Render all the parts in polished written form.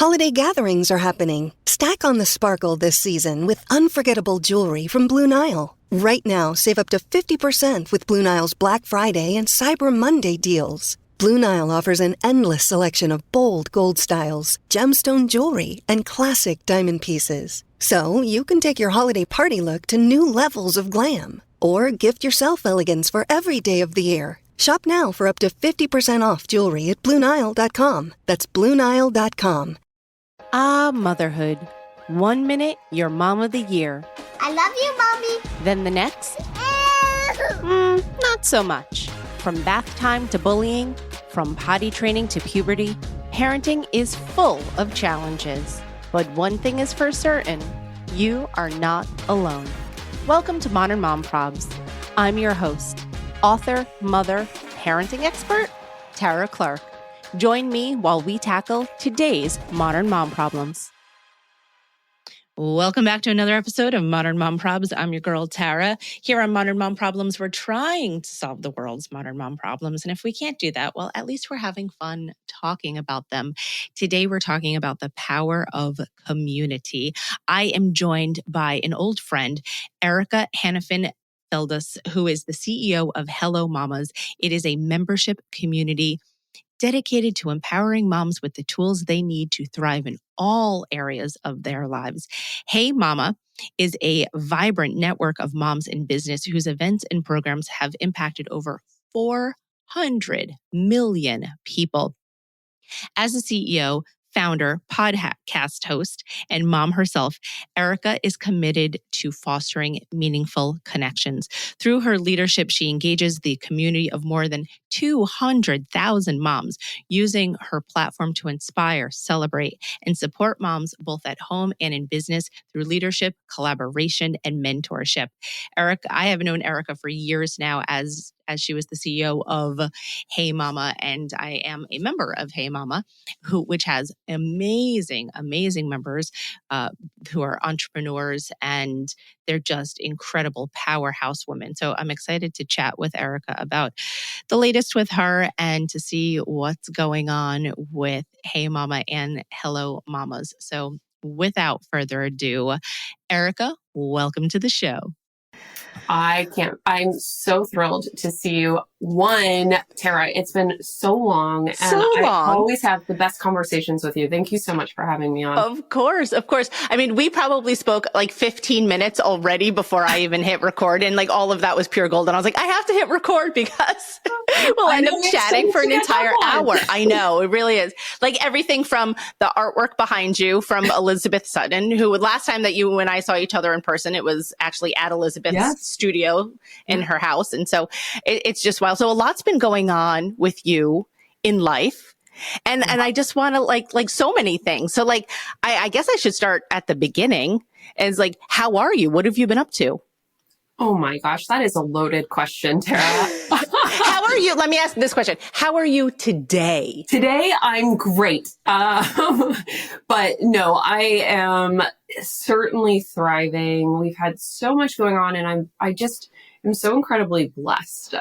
Holiday gatherings are happening. Stack on the sparkle this season with unforgettable jewelry from Blue Nile. Right now, save up to 50% with Blue Nile's Black Friday and Cyber Monday deals. Blue Nile offers an endless selection of bold gold styles, gemstone jewelry, and classic diamond pieces. So you can take your holiday party look to new levels of glam. Or gift yourself elegance for every day of the year. Shop now for up to 50% off jewelry at BlueNile.com. That's BlueNile.com. Ah, motherhood. 1 minute, you're mom of the year. I love you, Mommy. Then the next, not so much. From bath time to bullying, from potty training to puberty, parenting is full of challenges. But one thing is for certain, you are not alone. Welcome to Modern Mom Probs. I'm your host, author, mother, parenting expert, Tara Clark. Join me while we tackle today's modern mom problems. Welcome back to another episode of Modern Mom Probs. I'm your girl, Tara. Here on Modern Mom Problems, we're trying to solve the world's modern mom problems. And if we can't do that, well, at least we're having fun talking about them. Today, we're talking about the power of community. I am joined by an old friend, Erika Hanafin Feldhus, who is the CEO of Hello Mamas. It is a membership community dedicated to empowering moms with the tools they need to thrive in all areas of their lives. Hey Mama is a vibrant network of moms in business whose events and programs have impacted over 400 million people. As a CEO, founder, podcast host, and mom herself, Erika is committed to fostering meaningful connections. Through her leadership, she engages the community of more than 200,000 moms, using her platform to inspire, celebrate, and support moms both at home and in business through leadership, collaboration, and mentorship. Erika, I have known Erika for years now as she was the CEO of Hey Mama, and I am a member of Hey Mama, which has amazing members who are entrepreneurs, and they're just incredible powerhouse women. So I'm excited to chat with Erika about the latest with her and to see what's going on with Hey Mama and Hello Mamas. So without further ado, Erika, welcome to the show. I'm so thrilled to see you. One, Tara, it's been so long. And I always have the best conversations with you. Thank you so much for having me on. Of course. I mean, we probably spoke like 15 minutes already before I even hit record, and like all of that was pure gold. And I was like, I have to hit record because we'll end up chatting for an entire hour. I know, it really is. Like everything from the artwork behind you from Elizabeth Sutton, who last time that you and I saw each other in person, it was actually at Elizabeth's studio in her house. And so it's just wild. So a lot's been going on with you in life. And I just want to like so many things. So like, I guess I should start at the beginning. As like, how are you? What have you been up to? Oh my gosh, that is a loaded question, Tara. How are you? Let me ask this question. How are you today? Today, I'm great. But no, I am certainly thriving. We've had so much going on, and I just am so incredibly blessed.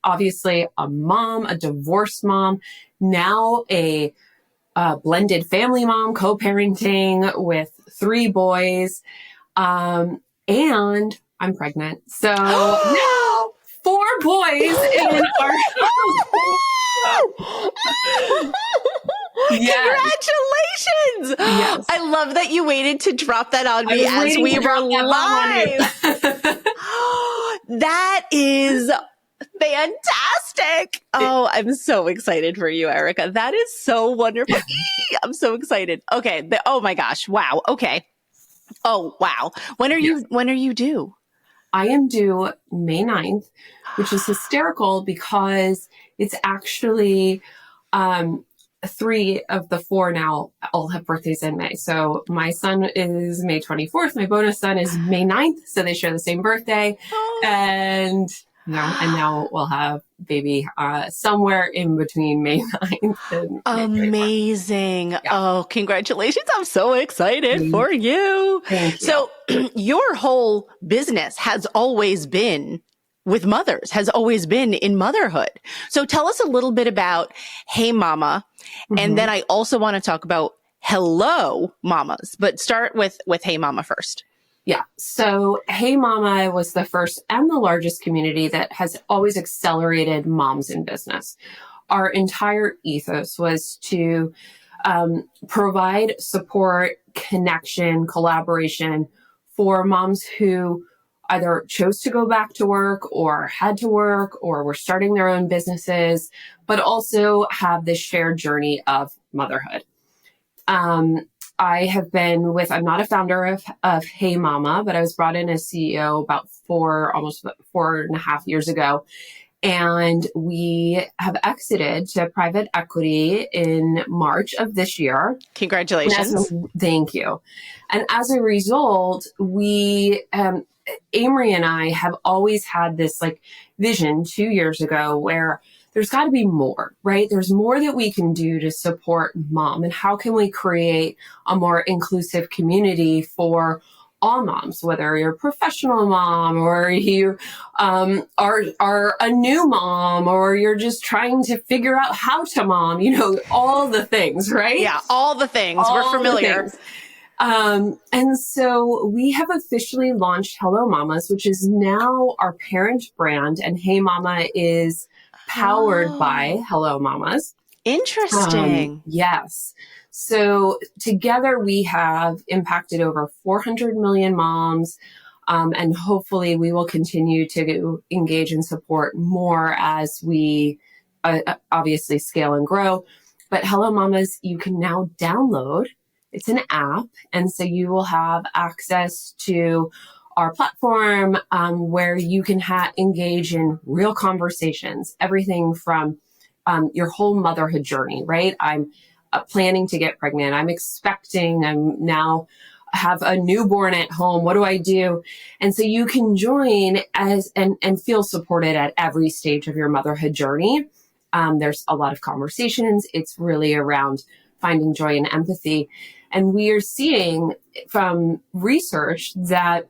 Obviously a mom, a divorced mom, now a blended family mom, co-parenting with 3 boys. And I'm pregnant. So now 4 boys in our Congratulations! Yes. I love that you waited to drop that on me as we were live. That is fantastic. Oh, I'm so excited for you, Erika. That is so wonderful. I'm so excited. Okay. Oh my gosh. Wow. Okay. Oh, wow. When are you due? I am due May 9th, which is hysterical because it's actually 3 of the 4 now all have birthdays in May. So my son is May 24th. My bonus son is May 9th. So they share the same birthday. Oh. And now we'll have baby somewhere in between May 9th and amazing. Yeah. Oh, congratulations. I'm so excited for you. Thank you. So your whole business has always been with mothers, has always been in motherhood. So tell us a little bit about Hey Mama. And then I also want to talk about Hello Mamas, but start with Hey Mama first. Yeah. So Hey Mama was the first and the largest community that has always accelerated moms in business. Our entire ethos was to provide support, connection, collaboration for moms who either chose to go back to work or had to work or were starting their own businesses, but also have this shared journey of motherhood. I have been I'm not a founder of Hey Mama, but I was brought in as CEO about almost 4.5 years ago. And we have exited to private equity in March of this year. Congratulations. Thank you. And as a result, Amory and I have always had this vision 2 years ago where there's got to be more, right? There's more that we can do to support mom. And how can we create a more inclusive community for all moms, whether you're a professional mom or you are a new mom or you're just trying to figure out how to mom, all the things, right? Yeah, all the things. We're familiar. And so we have officially launched Hello Mamas, which is now our parent brand. And Hey Mama is powered by Hello Mamas. Interesting. Yes. So together we have impacted over 400 million moms. And hopefully we will continue to engage and support more as we obviously scale and grow. But Hello Mamas, you can now download. It's an app. And so you will have access to our platform where you can engage in real conversations, everything from your whole motherhood journey, right? I'm planning to get pregnant. I'm expecting. I'm now have a newborn at home. What do I do? And so you can join and feel supported at every stage of your motherhood journey. There's a lot of conversations. It's really around finding joy and empathy. And we are seeing from research that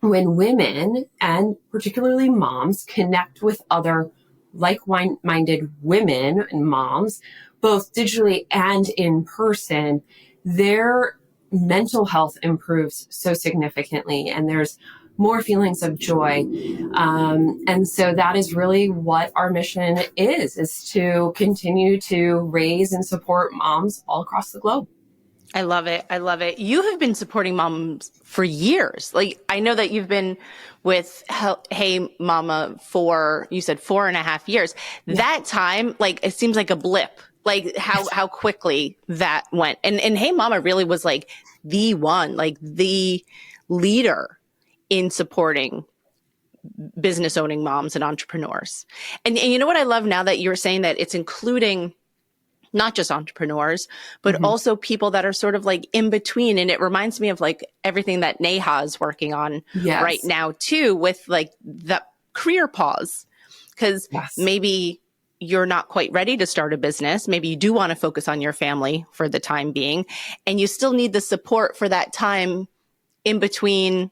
when women, and particularly moms, connect with other like-minded women and moms, both digitally and in person, their mental health improves so significantly, and there's more feelings of joy. And so that is really what our mission is to continue to raise and support moms all across the globe. I love it. I love it. You have been supporting moms for years. I know that you've been with Hey Mama for, you said 4.5 years. Yeah. That time, it seems like a blip, how quickly that went. And Hey Mama really was the one, the leader in supporting business owning moms and entrepreneurs. And you know what I love now that you're saying that it's including not just entrepreneurs, but also people that are sort of in between. And it reminds me of everything that Neha is working on right now too, with the career pause. Because maybe you're not quite ready to start a business. Maybe you do want to focus on your family for the time being, and you still need the support for that time in between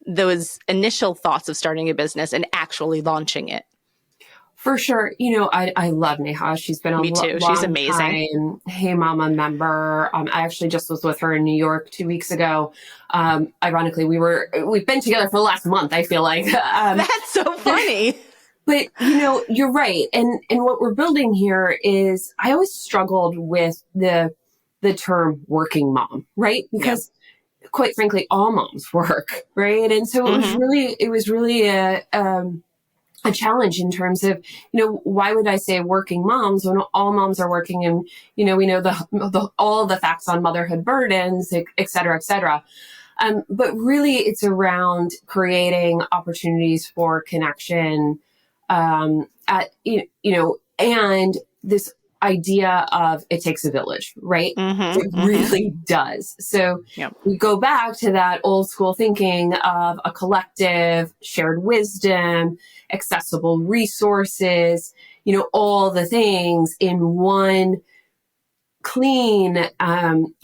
those initial thoughts of starting a business and actually launching it. For sure. I love Neha. She's been Me too. She's amazing. Time Hey Mama member. I actually just was with her in New York 2 weeks ago. Ironically, we've been together for the last month, I feel like. That's so funny. But, you're right. And what we're building here is, I always struggled with the term working mom, right? Because quite frankly, all moms work, right? And so it was really a challenge in terms of, why would I say working moms when all moms are working, and, we know all the facts on motherhood burdens, et cetera, et cetera. But really it's around creating opportunities for connection, and this idea of it takes a village, right? It really does. So we go back to that old school thinking of a collective, shared wisdom, accessible resources, all the things in one clean,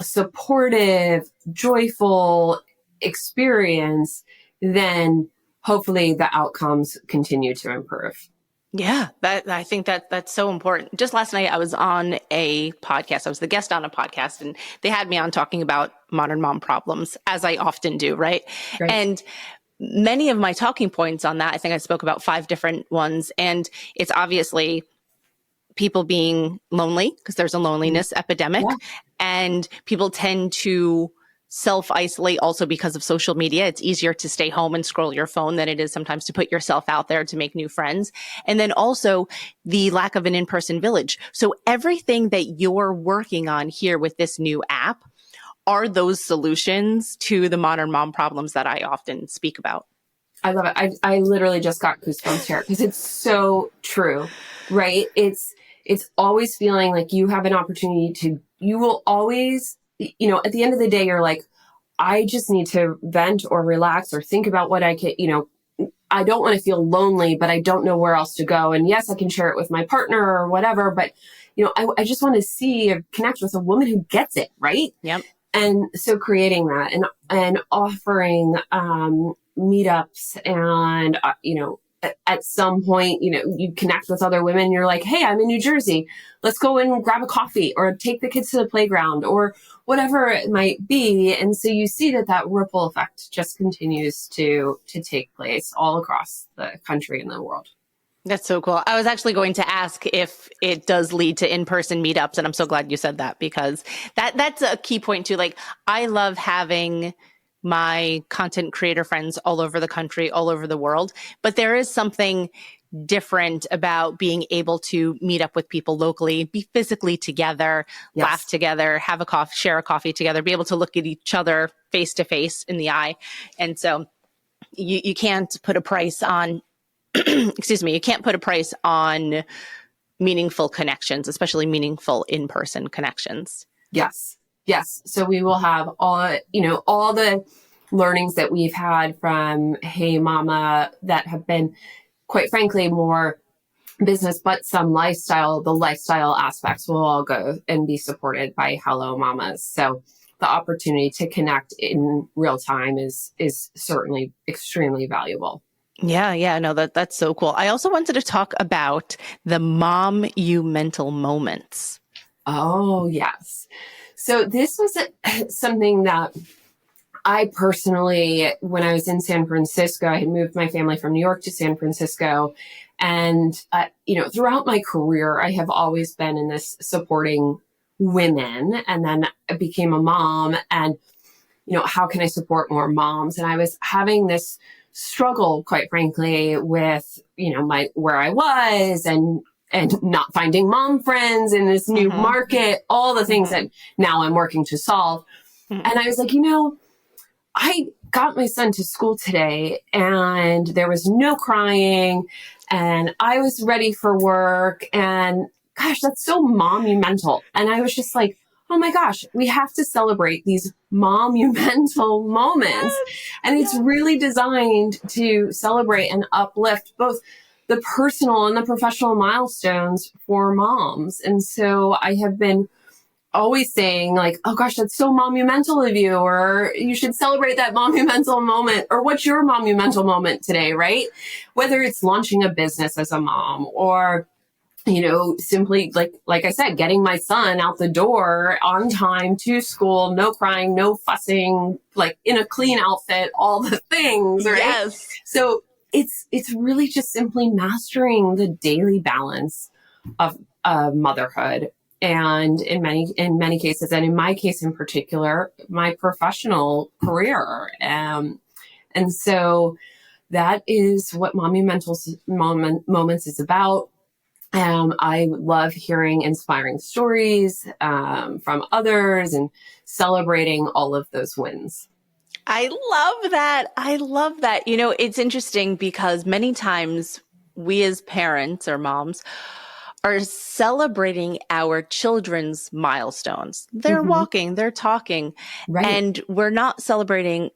supportive, joyful experience, then hopefully the outcomes continue to improve. Yeah, I think that's so important. Just last night, I was on a podcast. I was the guest on a podcast, and they had me on talking about modern mom problems, as I often do, right? Right. And many of my talking points on that, I think I spoke about 5 different ones, and it's obviously people being lonely because there's a loneliness epidemic, and people tend to self-isolate also because of social media. It's easier to stay home and scroll your phone than it is sometimes to put yourself out there to make new friends. And then also the lack of an in-person village. So everything that you're working on here with this new app are those solutions to the modern mom problems that I often speak about. I love it. I literally just got goosebumps here because it's so true, right? It's always feeling like you have an opportunity to, you will always, at the end of the day, you're like, I just need to vent or relax or think about what I can, I don't want to feel lonely, but I don't know where else to go. And yes, I can share it with my partner or whatever, but I just want to see or connect with a woman who gets it, right? Yep. And so creating that and offering meetups and, at some point, you connect with other women. You're like, hey, I'm in New Jersey. Let's go and grab a coffee or take the kids to the playground or whatever it might be. And so you see that ripple effect just continues to take place all across the country and the world. That's so cool. I was actually going to ask if it does lead to in-person meetups, and I'm so glad you said that because that's a key point too. Like, I love having my content creator friends all over the country, all over the world, but there is something different about being able to meet up with people locally, be physically together, laugh together, have a coffee, share a coffee together, be able to look at each other face to face in the eye. And so you can't put a price on excuse me, you can't put a price on meaningful connections, especially meaningful in-person connections. Yes. Yes. So we will have all the learnings that we've had from Hey Mama that have been, quite frankly, more business, but some lifestyle. The lifestyle aspects will all go and be supported by Hello Mamas. So the opportunity to connect in real time is certainly extremely valuable. Yeah, no, that's so cool. I also wanted to talk about the mom you mental moments. Oh, yes. So this was something that I personally, when I was in San Francisco, I had moved my family from New York to San Francisco. And, throughout my career, I have always been in this supporting women. And then I became a mom and, how can I support more moms? And I was having this struggle, quite frankly, with, where I was and not finding mom friends in this new market, all the things that now I'm working to solve. And I was like, I got my son to school today and there was no crying and I was ready for work and gosh, that's so monumental. And I was just like, oh my gosh, we have to celebrate these monumental moments. And it's really designed to celebrate and uplift both the personal and the professional milestones for moms. And so I have been always saying like, oh gosh, that's so monumental of you, or you should celebrate that monumental moment, or what's your monumental moment today, right? Whether it's launching a business as a mom or, simply like I said, getting my son out the door on time to school, no crying, no fussing, like in a clean outfit, all the things, right? Yes. So it's really just simply mastering the daily balance of motherhood. And in many cases, and in my case in particular, my professional career. And so that is what Monumental Moments is about. I love hearing inspiring stories from others and celebrating all of those wins. I love that. It's interesting because many times we as parents or moms are celebrating our children's milestones. They're walking, they're talking, right. And we're not celebrating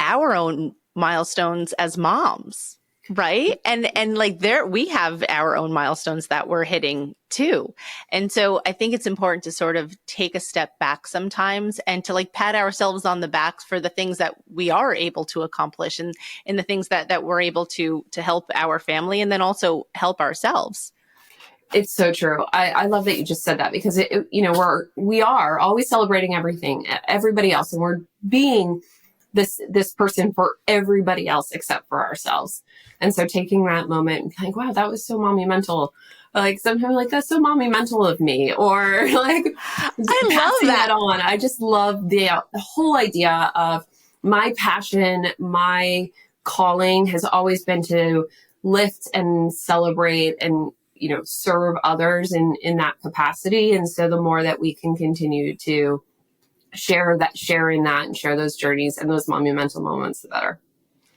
our own milestones as moms. Right. And like there, we have our own milestones that we're hitting too. And so I think it's important to sort of take a step back sometimes and to like pat ourselves on the back for the things that we are able to accomplish and the things that we're able to help our family and then also help ourselves. It's so true. I love that you just said that because we are always celebrating everybody else, and we're being this person for everybody else except for ourselves. And so taking that moment and like, wow, that was so monumental. Like sometimes like, that's so monumental of me, or like, I love that on. I just love the whole idea of my passion, my calling has always been to lift and celebrate and, serve others in that capacity. And so the more that we can continue to share in that and share those journeys and those monumental moments, the better.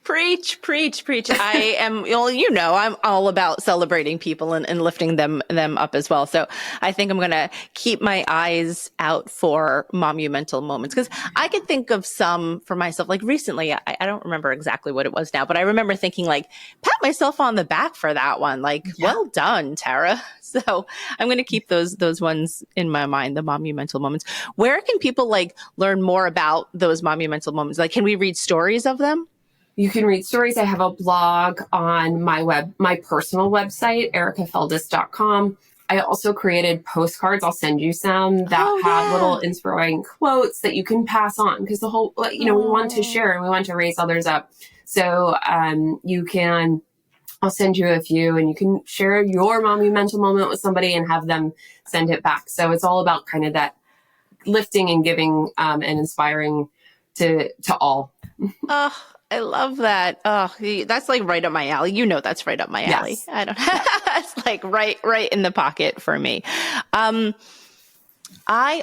Preach. I am, I'm all about celebrating people and lifting them up as well. So I think I'm going to keep my eyes out for monumental moments because I could think of some for myself. Like recently, I don't remember exactly what it was now, but I remember thinking like, pat myself on the back for that one. Like, well done, Tara. So I'm going to keep those ones in my mind, the monumental moments. Where can people like learn more about those monumental moments? Like, can we read stories of them? You can read stories. I have a blog on my personal website, erikafeldhus.com. I also created postcards. I'll send you some that have little inspiring quotes that you can pass on because the whole, we want to share and we want to raise others up. So, I'll send you a few and you can share your monumental moment with somebody and have them send it back. So it's all about kind of that lifting and giving, and inspiring to all. Oh, I love that. Oh, that's like right up my alley. That's right up my alley. Yes. I don't. It's like right in the pocket for me. I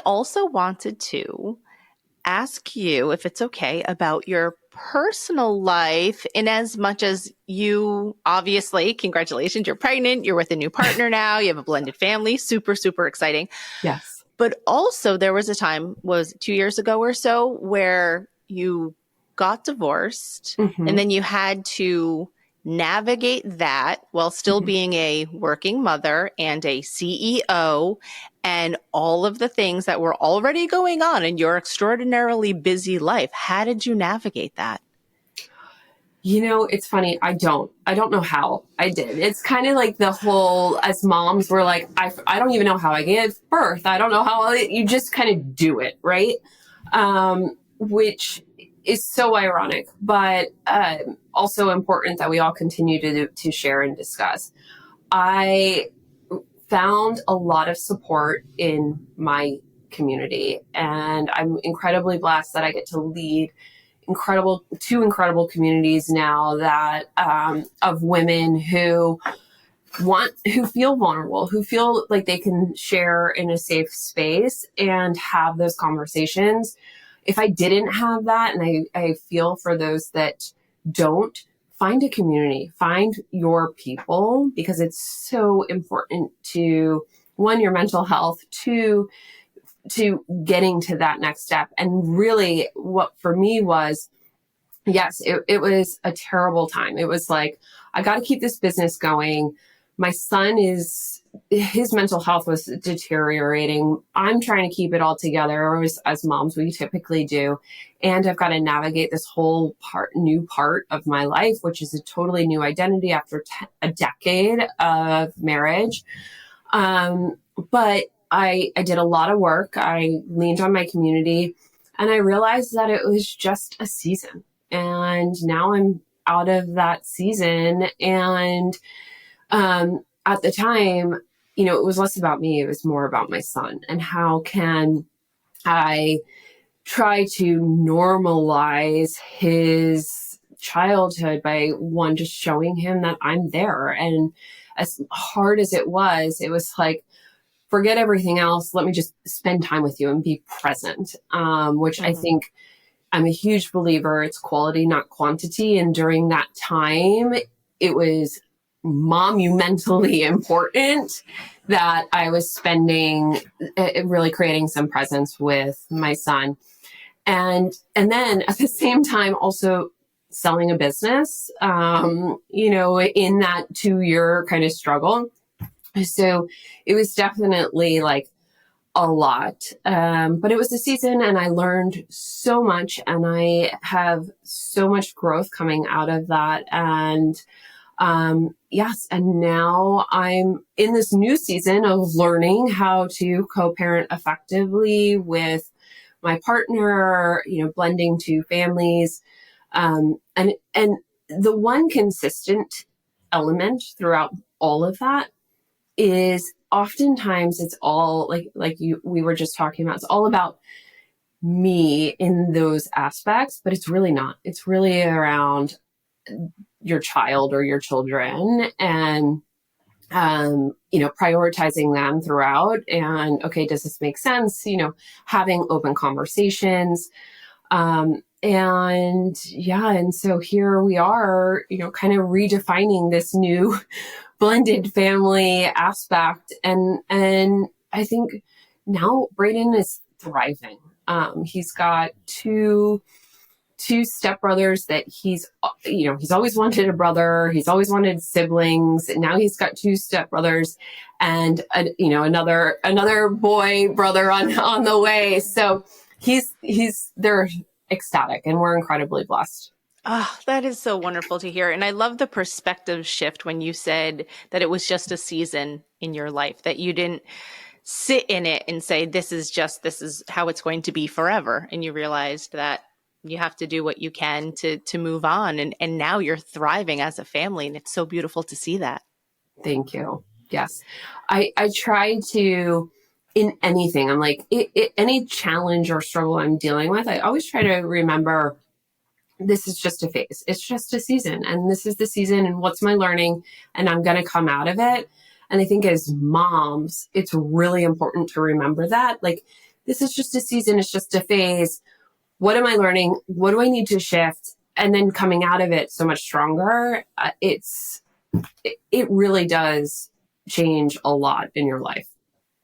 also wanted to ask you if it's okay about your personal life in as much as you obviously, congratulations, you're pregnant, you're with a new partner now, you have a blended family, super, super exciting. Yes. But also there was a time, was 2 years ago or so, where you got divorced and then you had to navigate that while still being a working mother and a CEO and all of the things that were already going on in your extraordinarily busy life. How did you navigate that? It's funny. I don't know how I did. It's kind of like the whole, as moms, we're like, I don't even know how I gave birth. I don't know how you just kind of do it. Right. Which is so ironic, but also important that we all continue to share and discuss. I found a lot of support in my community, and I'm incredibly blessed that I get to lead two incredible communities now that of women who feel vulnerable, who feel like they can share in a safe space and have those conversations. If I didn't have that, and I feel for those that don't, find a community, find your people, because it's so important to, one, your mental health, two, to getting to that next step. And really what for me was, yes, it was a terrible time. It was like, I got to keep this business going. My son his mental health was deteriorating. I'm trying to keep it all together, as moms we typically do. And I've got to navigate this whole new part of my life, which is a totally new identity after a decade of marriage. But I did a lot of work. I leaned on my community and I realized that it was just a season. And now I'm out of that season. And, at the time, it was less about me. It was more about my son and how can I try to normalize his childhood by, one, just showing him that I'm there. And as hard as it was like, forget everything else. Let me just spend time with you and be present. Which I think I'm a huge believer. It's quality, not quantity. And during that time, it was monumentally important that I was spending, really creating some presence with my son. And then at the same time, also selling a business, in that 2-year kind of struggle. So it was definitely like a lot. But it was a season and I learned so much and I have so much growth coming out of that. And yes, and now I'm in this new season of learning how to co-parent effectively with my partner, blending two families. And the one consistent element throughout all of that is oftentimes it's all we were just talking about, it's all about me in those aspects, but it's really not. It's really around your child or your children and, prioritizing them throughout. And okay, does this make sense? Having open conversations. And so here we are, kind of redefining this new blended family aspect. And I think now Brayden is thriving. He's got two stepbrothers that he's always wanted a brother. He's always wanted siblings. And now he's got two stepbrothers and, another boy brother on the way. So they're ecstatic and we're incredibly blessed. Oh, that is so wonderful to hear. And I love the perspective shift when you said that it was just a season in your life, that you didn't sit in it and say, this is how it's going to be forever. And you realized that you have to do what you can to move on. And now you're thriving as a family. And it's so beautiful to see that. Thank you. Yes. I try to, in anything, I'm like, any challenge or struggle I'm dealing with, I always try to remember this is just a phase. It's just a season. And this is the season. And what's my learning? And I'm going to come out of it. And I think as moms, it's really important to remember that. Like, this is just a season. It's just a phase. What am I learning? What do I need to shift? And then coming out of it so much stronger. It really does change a lot in your life.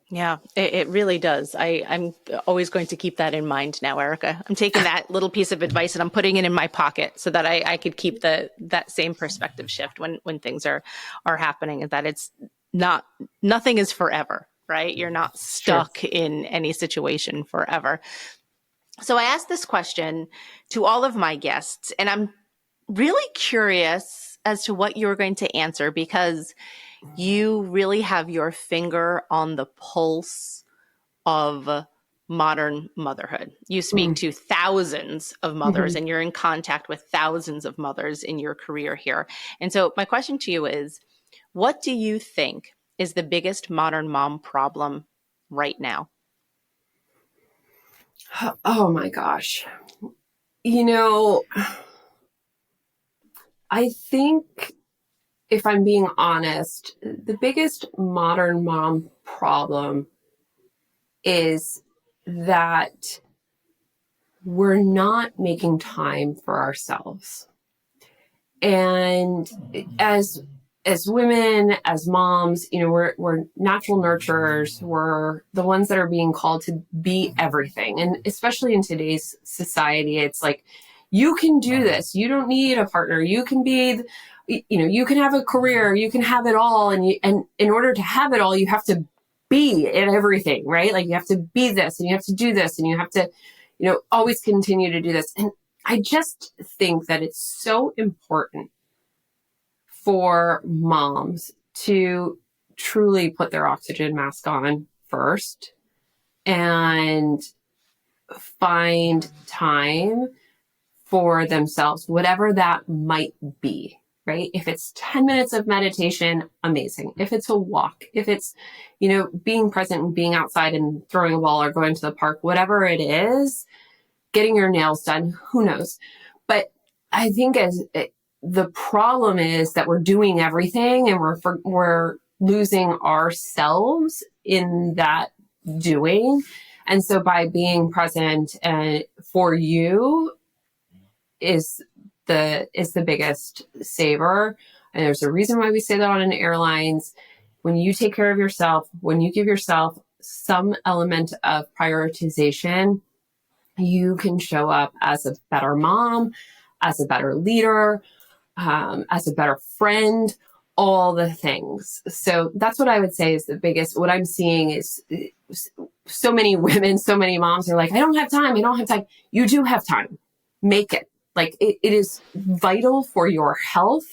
Yeah, it really does. I'm always going to keep that in mind now, Erika. I'm taking that little piece of advice and I'm putting it in my pocket so that I could keep that same perspective shift when things are happening, and that it's nothing is forever, right? You're not stuck in any situation forever. So I asked this question to all of my guests, and I'm really curious as to what you're going to answer, because you really have your finger on the pulse of modern motherhood. You speak to thousands of mothers and you're in contact with thousands of mothers in your career here. And so my question to you is, what do you think is the biggest modern mom problem right now? Oh my gosh. I think, if I'm being honest, the biggest modern mom problem is that we're not making time for ourselves. And as women, as moms, we're natural nurturers. We're the ones that are being called to be everything. And especially in today's society, it's like, you can do this. You don't need a partner. You can be, you can have a career. You can have it all. And in order to have it all, you have to be in everything, right? Like, you have to be this and you have to do this and you have to, always continue to do this. And I just think that it's so important for moms to truly put their oxygen mask on first and find time for themselves, whatever that might be, right? If it's 10 minutes of meditation, amazing. If it's a walk, if it's, being present and being outside and throwing a ball or going to the park, whatever it is, getting your nails done, who knows? But I think the problem is that we're doing everything and we're losing ourselves in that doing. And so by being present for you is the biggest saver. And there's a reason why we say that on an airlines. When you take care of yourself, when you give yourself some element of prioritization, you can show up as a better mom, as a better leader, as a better friend, all the things. So that's what I would say is the biggest, what I'm seeing is so many women, so many moms are like, I don't have time. I don't have time. You do have time. Make it. Like it is vital for your health.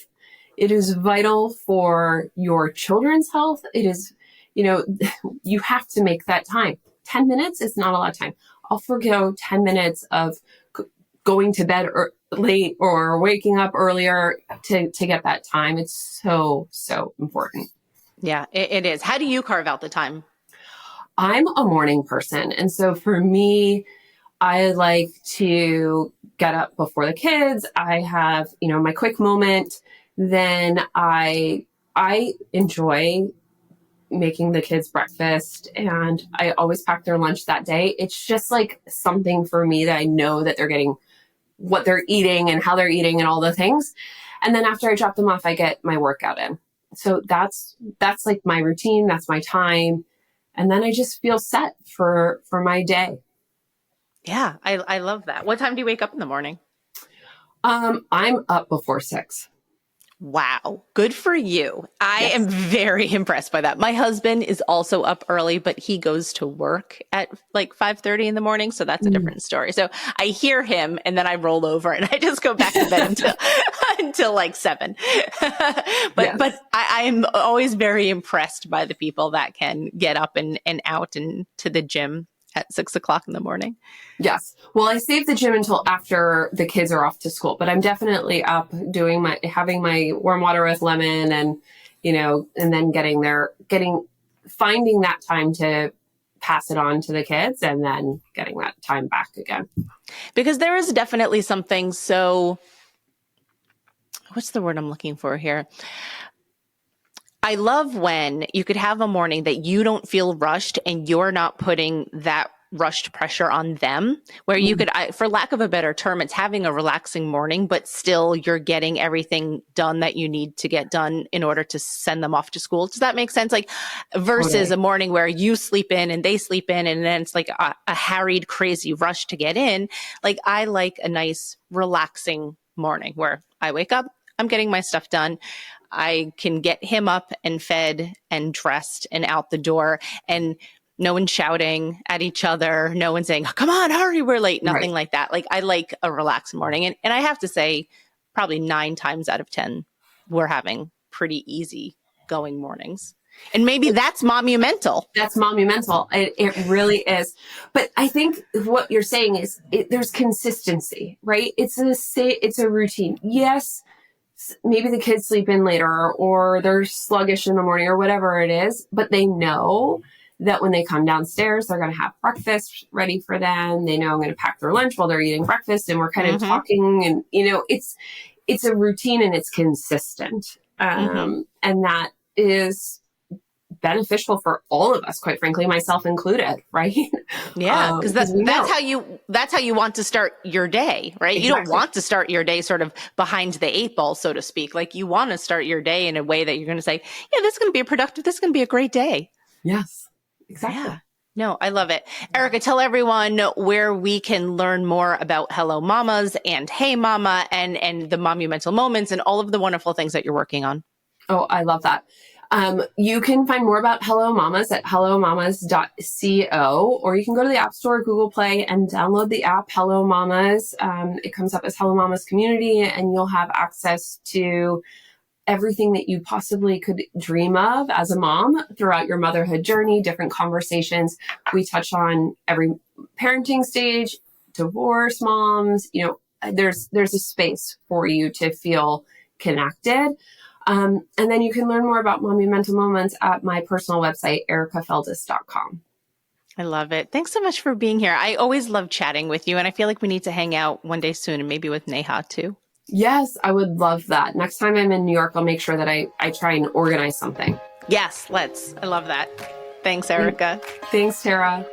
It is vital for your children's health. It is, you have to make that time. 10 minutes is not a lot of time. I'll forgo 10 minutes of going to bed late or waking up earlier to get that time. It's so, so important. Yeah, it is. How do you carve out the time? I'm a morning person. And so for me, I like to get up before the kids. I have, my quick moment. Then I enjoy making the kids breakfast, and I always pack their lunch that day. It's just like something for me that I know that they're getting what they're eating and how they're eating and all the things. And then after I drop them off, I get my workout in. So that's like my routine. That's my time. And then I just feel set for my day. Yeah, I love that. What time do you wake up in the morning? I'm up before 6. Wow. Good for you. I am very impressed by that. My husband is also up early, but he goes to work at like 5:30 in the morning. So that's a different story. So I hear him and then I roll over and I just go back to bed until like 7. But I am always very impressed by the people that can get up and out and to the gym at 6 o'clock in the morning. Yes. Well, I save the gym until after the kids are off to school, but I'm definitely up having my warm water with lemon and, and then finding that time to pass it on to the kids and then getting that time back again. Because there is definitely something what's the word I'm looking for here? I love when you could have a morning that you don't feel rushed and you're not putting that rushed pressure on them, where you could, for lack of a better term, it's having a relaxing morning, but still you're getting everything done that you need to get done in order to send them off to school. Does that make sense? Like versus a morning where you sleep in and they sleep in and then it's like a harried, crazy rush to get in. Like I like a nice relaxing morning where I wake up, I'm getting my stuff done. I can get him up and fed and dressed and out the door, and no one's shouting at each other. No one's saying, oh, come on, hurry, we're late. Nothing like that. Like I like a relaxed morning. And I have to say probably 9 times out of 10, we're having pretty easy going mornings. And maybe that's monumental. That's monumental. It really is. But I think what you're saying is there's consistency, right? It's a routine. Yes. Maybe the kids sleep in later or they're sluggish in the morning or whatever it is, but they know that when they come downstairs, they're going to have breakfast ready for them. They know I'm going to pack their lunch while they're eating breakfast, and we're kind of talking, and it's a routine and it's consistent. And that is beneficial for all of us, quite frankly, myself included, right? Yeah, because that's how you want to start your day, right? Exactly. You don't want to start your day sort of behind the 8 ball, so to speak. Like you want to start your day in a way that you're going to say, yeah, this is going to be this is going to be a great day. Yes, exactly. Yeah. No, I love it. Erika, tell everyone where we can learn more about Hello Mamas and Hey Mama and the monumental moments and all of the wonderful things that you're working on. Oh, I love that. You can find more about Hello Mamas at hellomamas.co, or you can go to the App Store or Google Play and download the app Hello Mamas. It comes up as Hello Mamas Community, and you'll have access to everything that you possibly could dream of as a mom throughout your motherhood journey, different conversations. We touch on every parenting stage, divorce moms, there's a space for you to feel connected. And then you can learn more about monumental moments at my personal website, erikafeldhus.com. I love it. Thanks so much for being here. I always love chatting with you, and I feel like we need to hang out one day soon, and maybe with Neha too. Yes, I would love that. Next time I'm in New York, I'll make sure that I try and organize something. Yes, let's. I love that. Thanks, Erika. Thanks, Tara.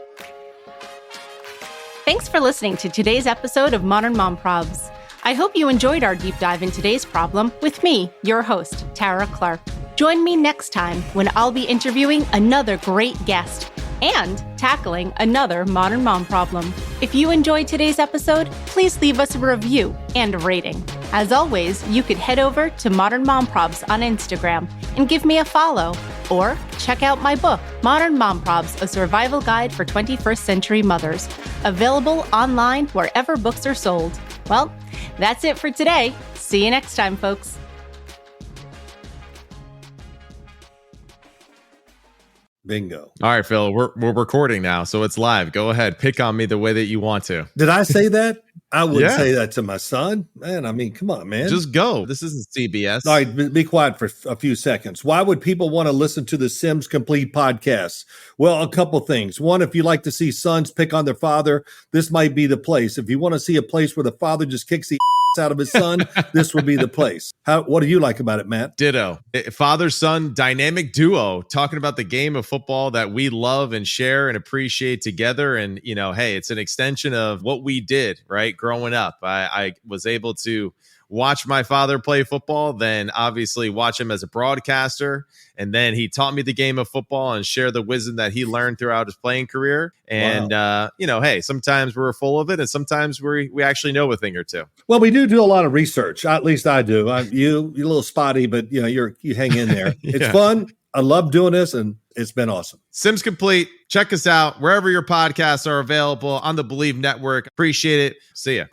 Thanks for listening to today's episode of Modern Mom Probs. I hope you enjoyed our deep dive in today's problem with me, your host, Tara Clark. Join me next time when I'll be interviewing another great guest. and tackling another modern mom problem. If you enjoyed today's episode, please leave us a review and a rating. As always, you could head over to Modern Mom Probs on Instagram and give me a follow, or check out my book, Modern Mom Probs, A Survival Guide for 21st Century Mothers, available online wherever books are sold. Well, that's it for today. See you next time, folks. Bingo. All right, Phil, we're recording now, so it's live. Go ahead. Pick on me the way that you want to. Did I say that? I wouldn't say that to my son. Man, I mean, come on, man. Just go. This isn't CBS. All right, be quiet for a few seconds. Why would people want to listen to the Sims Complete podcast? Well, a couple things. One, if you like to see sons pick on their father, this might be the place. If you want to see a place where the father just kicks the out of his son, this would be the place. What do you like about it, Matt? Ditto. Father-son dynamic duo talking about the game of football that we love and share and appreciate together. And, you know, hey, it's an extension of what we did, right? Growing up, I was able to watch my father play football, then obviously watch him as a broadcaster. And then he taught me the game of football and share the wisdom that he learned throughout his playing career. And, you know, hey, sometimes we're full of it and sometimes we actually know a thing or two. Well, we do a lot of research. At least I do. You're a little spotty, but you know, you hang in there. Yeah. It's fun. I love doing this and it's been awesome. Sims Complete. Check us out wherever your podcasts are available on the Believe Network. Appreciate it. See ya.